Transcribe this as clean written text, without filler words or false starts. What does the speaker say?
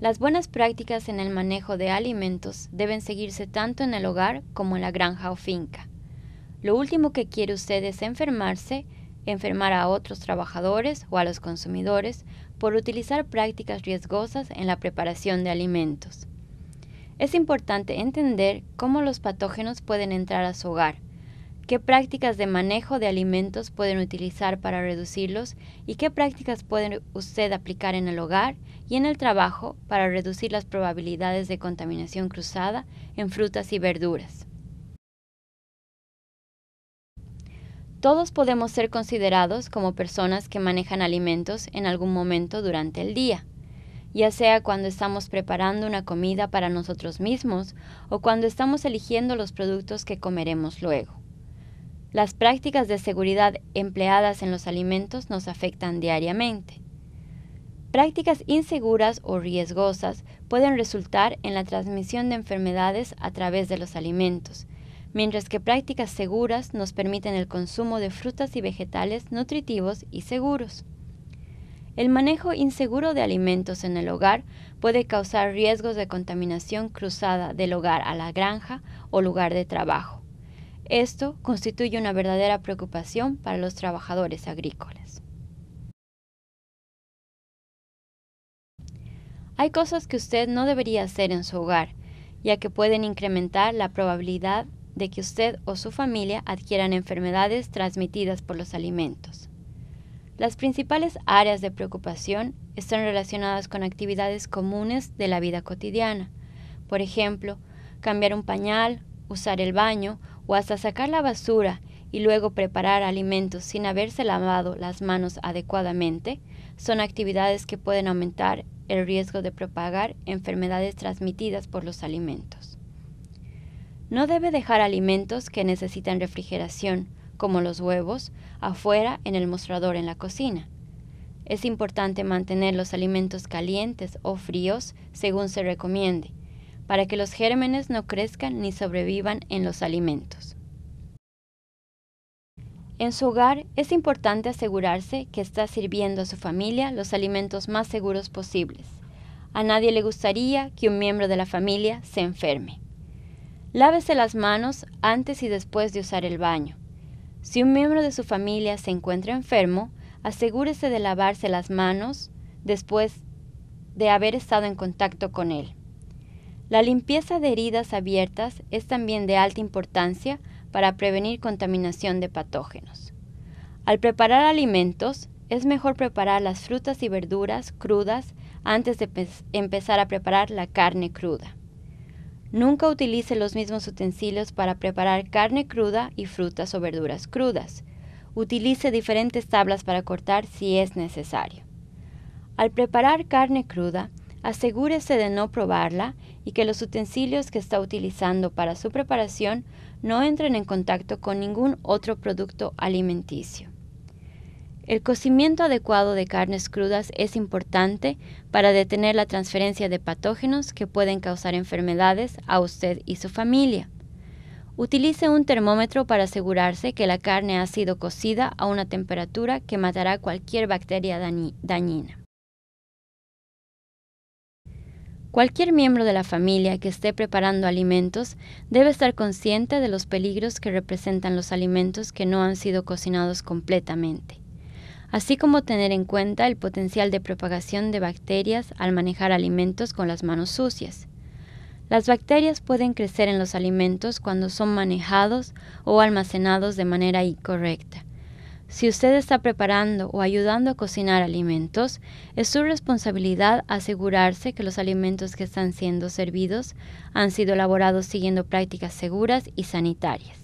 Las buenas prácticas en el manejo de alimentos deben seguirse tanto en el hogar como en la granja o finca. Lo último que quiere usted es enfermar a otros trabajadores o a los consumidores por utilizar prácticas riesgosas en la preparación de alimentos. Es importante entender cómo los patógenos pueden entrar a su hogar, qué prácticas de manejo de alimentos pueden utilizar para reducirlos y qué prácticas puede usted aplicar en el hogar y en el trabajo para reducir las probabilidades de contaminación cruzada en frutas y verduras. Todos podemos ser considerados como personas que manejan alimentos en algún momento durante el día, ya sea cuando estamos preparando una comida para nosotros mismos o cuando estamos eligiendo los productos que comeremos luego. Las prácticas de seguridad empleadas en los alimentos nos afectan diariamente. Prácticas inseguras o riesgosas pueden resultar en la transmisión de enfermedades a través de los alimentos, mientras que prácticas seguras nos permiten el consumo de frutas y vegetales nutritivos y seguros. El manejo inseguro de alimentos en el hogar puede causar riesgos de contaminación cruzada del hogar a la granja o lugar de trabajo. Esto constituye una verdadera preocupación para los trabajadores agrícolas. Hay cosas que usted no debería hacer en su hogar, ya que pueden incrementar la probabilidad de que usted o su familia adquieran enfermedades transmitidas por los alimentos. Las principales áreas de preocupación están relacionadas con actividades comunes de la vida cotidiana, por ejemplo, cambiar un pañal, usar el baño o hasta sacar la basura y luego preparar alimentos sin haberse lavado las manos adecuadamente, son actividades que pueden aumentar el riesgo de propagar enfermedades transmitidas por los alimentos. No debe dejar alimentos que necesitan refrigeración, como los huevos, afuera en el mostrador en la cocina. Es importante mantener los alimentos calientes o fríos según se recomiende, para que los gérmenes no crezcan ni sobrevivan en los alimentos. En su hogar es importante asegurarse que está sirviendo a su familia los alimentos más seguros posibles. A nadie le gustaría que un miembro de la familia se enferme. Lávese las manos antes y después de usar el baño. Si un miembro de su familia se encuentra enfermo, asegúrese de lavarse las manos después de haber estado en contacto con él. La limpieza de heridas abiertas es también de alta importancia para prevenir contaminación de patógenos. Al preparar alimentos, es mejor preparar las frutas y verduras crudas antes de empezar a preparar la carne cruda. Nunca utilice los mismos utensilios para preparar carne cruda y frutas o verduras crudas. Utilice diferentes tablas para cortar si es necesario. Al preparar carne cruda, asegúrese de no probarla y que los utensilios que está utilizando para su preparación no entren en contacto con ningún otro producto alimenticio. El cocimiento adecuado de carnes crudas es importante para detener la transferencia de patógenos que pueden causar enfermedades a usted y su familia. Utilice un termómetro para asegurarse que la carne ha sido cocida a una temperatura que matará cualquier bacteria dañina. Cualquier miembro de la familia que esté preparando alimentos debe estar consciente de los peligros que representan los alimentos que no han sido cocinados completamente, así como tener en cuenta el potencial de propagación de bacterias al manejar alimentos con las manos sucias. Las bacterias pueden crecer en los alimentos cuando son manejados o almacenados de manera incorrecta. Si usted está preparando o ayudando a cocinar alimentos, es su responsabilidad asegurarse que los alimentos que están siendo servidos han sido elaborados siguiendo prácticas seguras y sanitarias.